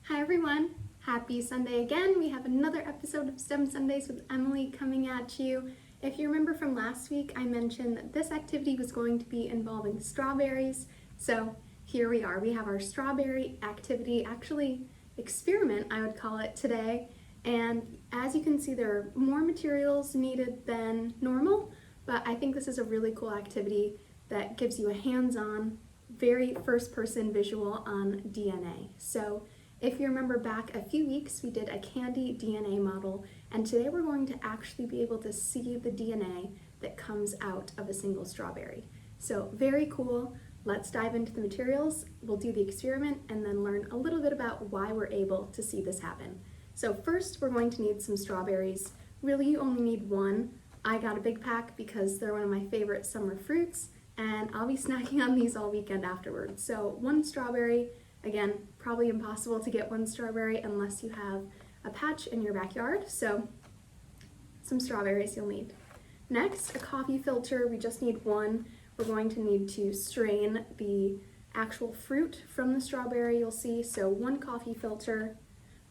Hi everyone, happy Sunday again. We have another episode of STEM Sundays with Emily coming at you. If you remember from last week, I mentioned that this activity was going to be involving strawberries. So here we are. We have our strawberry activity, actually experiment I would call it today. And as you can see, there are more materials needed than normal, but I think this is a really cool activity that gives you a hands-on, very first-person visual on DNA. So if you remember back a few weeks, we did a candy DNA model, and today we're going to actually be able to see the DNA that comes out of a single strawberry. So very cool. Let's dive into the materials. We'll do the experiment and then learn a little bit about why we're able to see this happen. So first, we're going to need some strawberries. Really, you only need one. I got a big pack because they're one of my favorite summer fruits, and I'll be snacking on these all weekend afterwards. So one strawberry. Again, probably impossible to get one strawberry unless you have a patch in your backyard, so some strawberries you'll need. Next, a coffee filter. We just need one. We're going to need to strain the actual fruit from the strawberry, you'll see, so one coffee filter.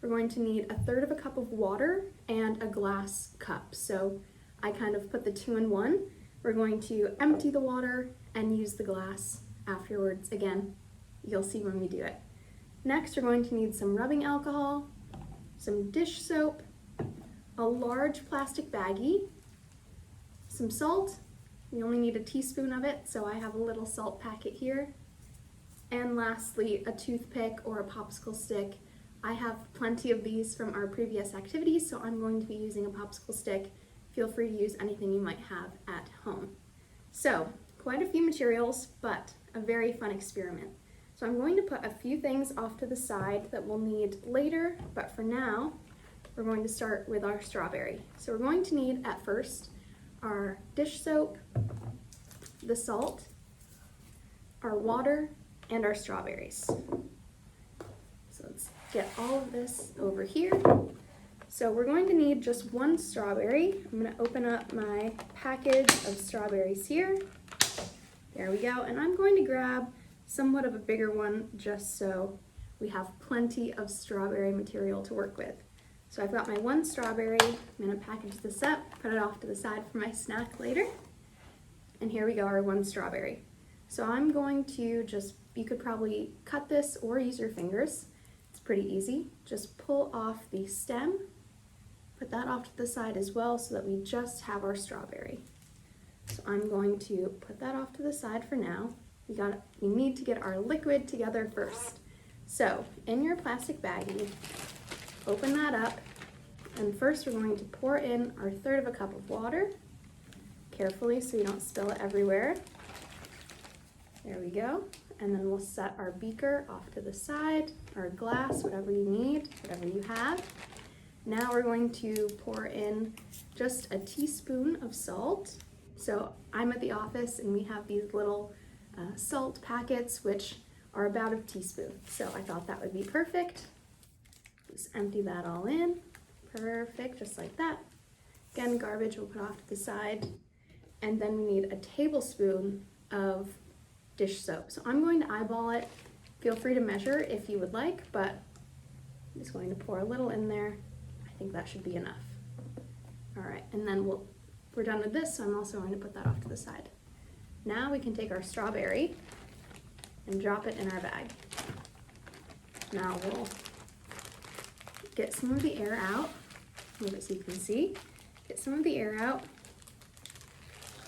We're going to need 1/3 cup of water and a glass cup, so I kind of put the 2 in 1. We're going to empty the water and use the glass afterwards. Again, you'll see when we do it. Next, we're going to need some rubbing alcohol, some dish soap, a large plastic baggie, some salt. We only need a teaspoon of it, so I have a little salt packet here. And lastly, a toothpick or a popsicle stick. I have plenty of these from our previous activities, so I'm going to be using a popsicle stick. Feel free to use anything you might have at home. So, quite a few materials, but a very fun experiment. So I'm going to put a few things off to the side that we'll need later, but for now, we're going to start with our strawberry. So we're going to need, at first, our dish soap, the salt, our water, and our strawberries. So let's get all of this over here. So we're going to need just one strawberry. I'm going to open up my package of strawberries here. There we go, and I'm going to grab somewhat of a bigger one just so we have plenty of strawberry material to work with. So I've got my one strawberry. I'm going to package this up, put it off to the side for my snack later. And here we go, our one strawberry. So I'm going to just, you could probably cut this or use your fingers. It's pretty easy. Just pull off the stem, put that off to the side as well so that we just have our strawberry. So I'm going to put that off to the side for now. We need to get our liquid together first. So in your plastic baggie, open that up, and first we're going to pour in our 1/3 cup of water, carefully so you don't spill it everywhere. There we go. And then we'll set our beaker off to the side, or glass, whatever you need, whatever you have. Now we're going to pour in just a teaspoon of salt. So I'm at the office and we have these little salt packets, which are about a teaspoon. So I thought that would be perfect. Just empty that all in. Perfect, just like that. Again, garbage we'll put off to the side. And then we need a tablespoon of dish soap. So I'm going to eyeball it. Feel free to measure if you would like, but I'm just going to pour a little in there. I think that should be enough. All right, and then we're done with this, so I'm also going to put that off to the side. Now we can take our strawberry and drop it in our bag. Now we'll get some of the air out. Move it so you can see. Get some of the air out.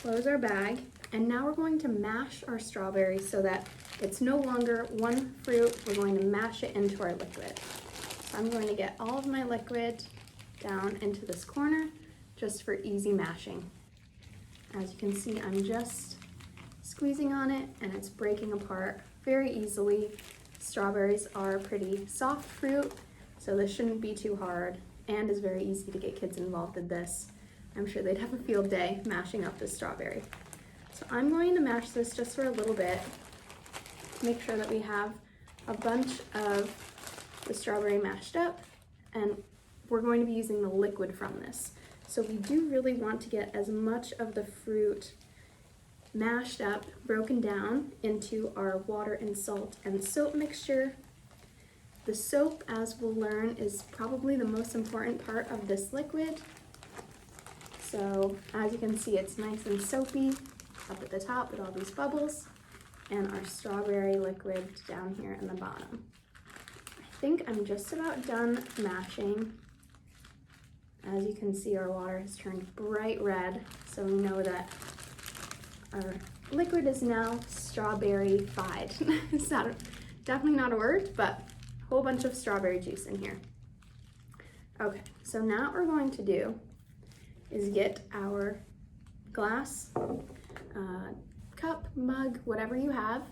Close our bag. And now we're going to mash our strawberry so that it's no longer one fruit. We're going to mash it into our liquid. So I'm going to get all of my liquid down into this corner just for easy mashing. As you can see, I'm just squeezing on it and it's breaking apart very easily. Strawberries are a pretty soft fruit, so this shouldn't be too hard and is very easy to get kids involved in this. I'm sure they'd have a field day mashing up this strawberry. So I'm going to mash this just for a little bit. Make sure that we have a bunch of the strawberry mashed up, and we're going to be using the liquid from this. So we do really want to get as much of the fruit mashed up, broken down into our water and salt and soap mixture. The soap, as we'll learn, is probably the most important part of this liquid. So as you can see, it's nice and soapy up at the top with all these bubbles, and our strawberry liquid down here in the bottom. I think I'm just about done mashing. As you can see, our water has turned bright red, so we know that our liquid is now strawberry-fied. It's definitely not a word, but a whole bunch of strawberry juice in here. Okay, so now what we're going to do is get our glass, cup, mug, whatever you have.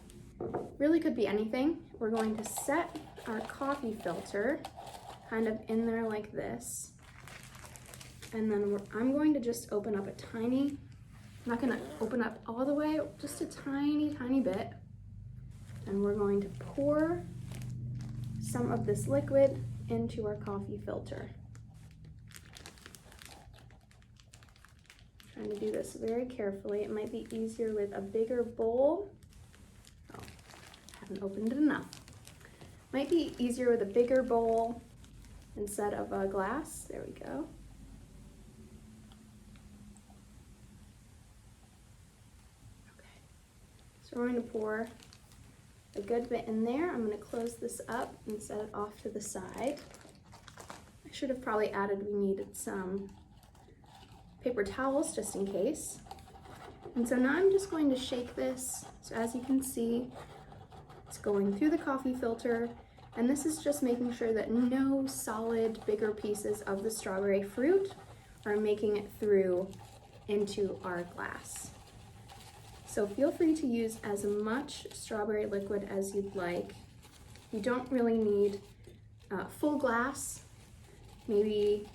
Really could be anything. We're going to set our coffee filter kind of in there like this. And then I'm going to just open up a tiny, I'm not gonna open up all the way, just a tiny, tiny bit. And we're going to pour some of this liquid into our coffee filter. Trying to do this very carefully. It might be easier with a bigger bowl. Oh, I haven't opened it enough. Might be easier with a bigger bowl instead of a glass. There we go. So we're going to pour a good bit in there. I'm going to close this up and set it off to the side. I should have probably added we needed some paper towels just in case. And so now I'm just going to shake this. So as you can see, it's going through the coffee filter, and this is just making sure that no solid bigger pieces of the strawberry fruit are making it through into our glass. So feel free to use as much strawberry liquid as you'd like. You don't really need full glass, maybe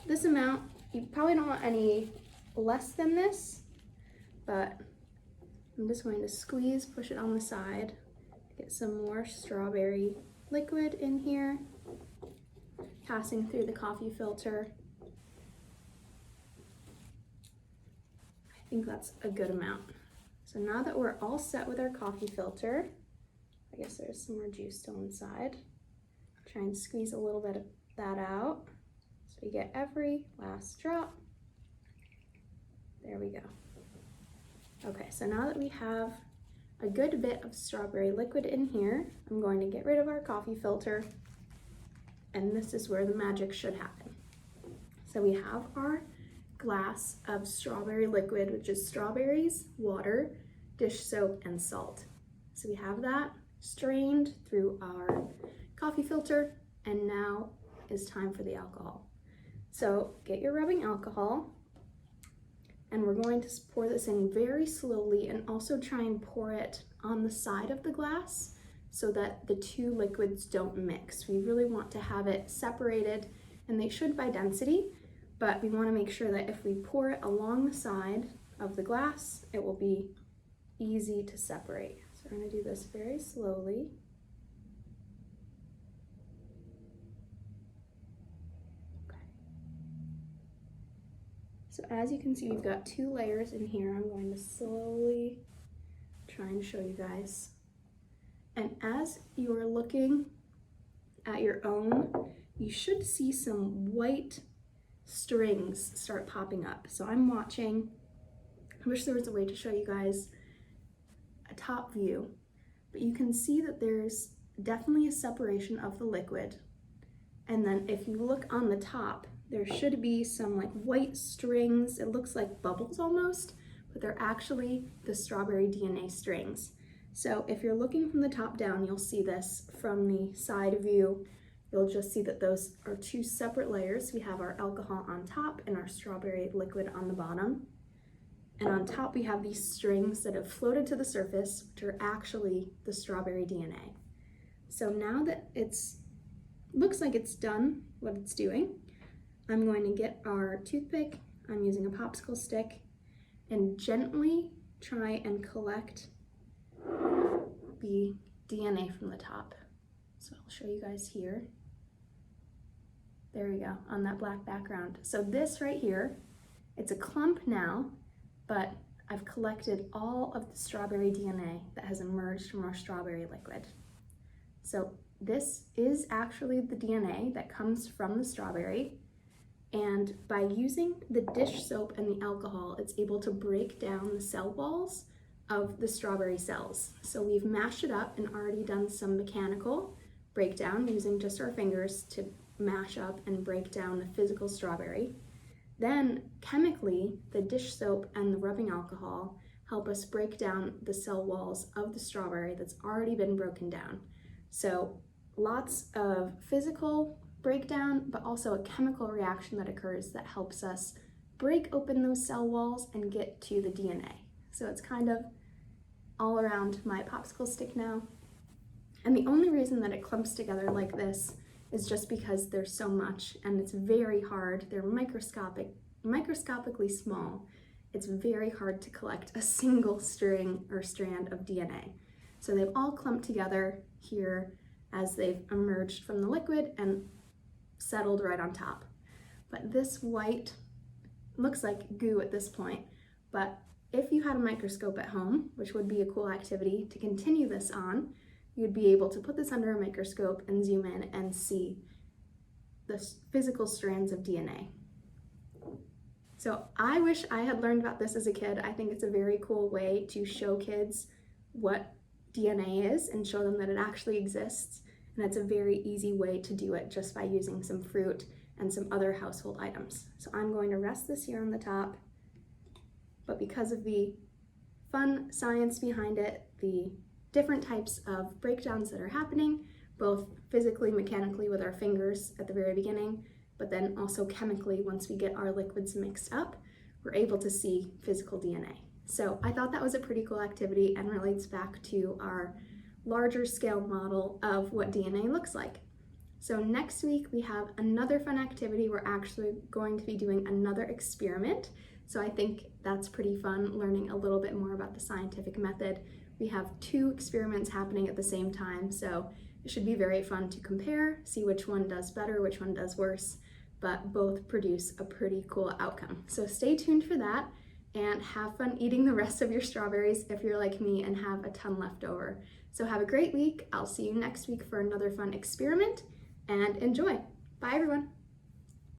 this amount. You probably don't want any less than this, but I'm just going to squeeze, push it on the side, get some more strawberry liquid in here, passing through the coffee filter. I think that's a good amount. So now that we're all set with our coffee filter, I guess there's some more juice still inside. Try and squeeze a little bit of that out so we get every last drop. There we go. Okay, so now that we have a good bit of strawberry liquid in here, I'm going to get rid of our coffee filter, and this is where the magic should happen. So we have our glass of strawberry liquid, which is strawberries, water, dish soap, and salt. So we have that strained through our coffee filter, and now is time for the alcohol. So get your rubbing alcohol, and we're going to pour this in very slowly, and also try and pour it on the side of the glass so that the two liquids don't mix. We really want to have it separated, and they should by density, but we want to make sure that if we pour it along the side of the glass, it will be easy to separate. So we're going to do this very slowly. Okay. So as you can see, we've got two layers in here. I'm going to slowly try and show you guys. And as you are looking at your own, you should see some white strings start popping up. So I'm watching. I wish there was a way to show you guys a top view, but you can see that there's definitely a separation of the liquid. And then if you look on the top, there should be some like white strings. It looks like bubbles almost, but they're actually the strawberry DNA strings. So if you're looking from the top down, you'll see this. From the side view, you'll just see that those are two separate layers. We have our alcohol on top and our strawberry liquid on the bottom. And on top we have these strings that have floated to the surface, which are actually the strawberry DNA. So now that looks like it's done what it's doing, I'm going to get our toothpick, I'm using a popsicle stick, and gently try and collect the DNA from the top. So I'll show you guys here. There we go, on that black background. So this right here, it's a clump now, but I've collected all of the strawberry DNA that has emerged from our strawberry liquid. So this is actually the DNA that comes from the strawberry. And by using the dish soap and the alcohol, it's able to break down the cell walls of the strawberry cells. So we've mashed it up and already done some mechanical breakdown using just our fingers to mash up and break down the physical strawberry. Then chemically, the dish soap and the rubbing alcohol help us break down the cell walls of the strawberry that's already been broken down. So lots of physical breakdown, but also a chemical reaction that occurs that helps us break open those cell walls and get to the DNA. So it's kind of all around my popsicle stick now. And the only reason that it clumps together like this is just because there's so much and it's very hard. They're microscopically small. It's very hard to collect a single string or strand of DNA. So they've all clumped together here as they've emerged from the liquid and settled right on top. But this white looks like goo at this point, but if you had a microscope at home, which would be a cool activity to continue this on, you'd be able to put this under a microscope and zoom in and see the physical strands of DNA. So I wish I had learned about this as a kid. I think it's a very cool way to show kids what DNA is and show them that it actually exists. And it's a very easy way to do it just by using some fruit and some other household items. So I'm going to rest this here on the top, but because of the fun science behind it, the different types of breakdowns that are happening, both physically, mechanically with our fingers at the very beginning, but then also chemically once we get our liquids mixed up, we're able to see physical DNA. So I thought that was a pretty cool activity and relates back to our larger scale model of what DNA looks like. So next week we have another fun activity. We're actually going to be doing another experiment. So I think that's pretty fun, learning a little bit more about the scientific method. We have 2 experiments happening at the same time, so it should be very fun to compare, see which one does better, which one does worse, but both produce a pretty cool outcome. So stay tuned for that and have fun eating the rest of your strawberries if you're like me and have a ton left over. So have a great week. I'll see you next week for another fun experiment and enjoy. Bye everyone.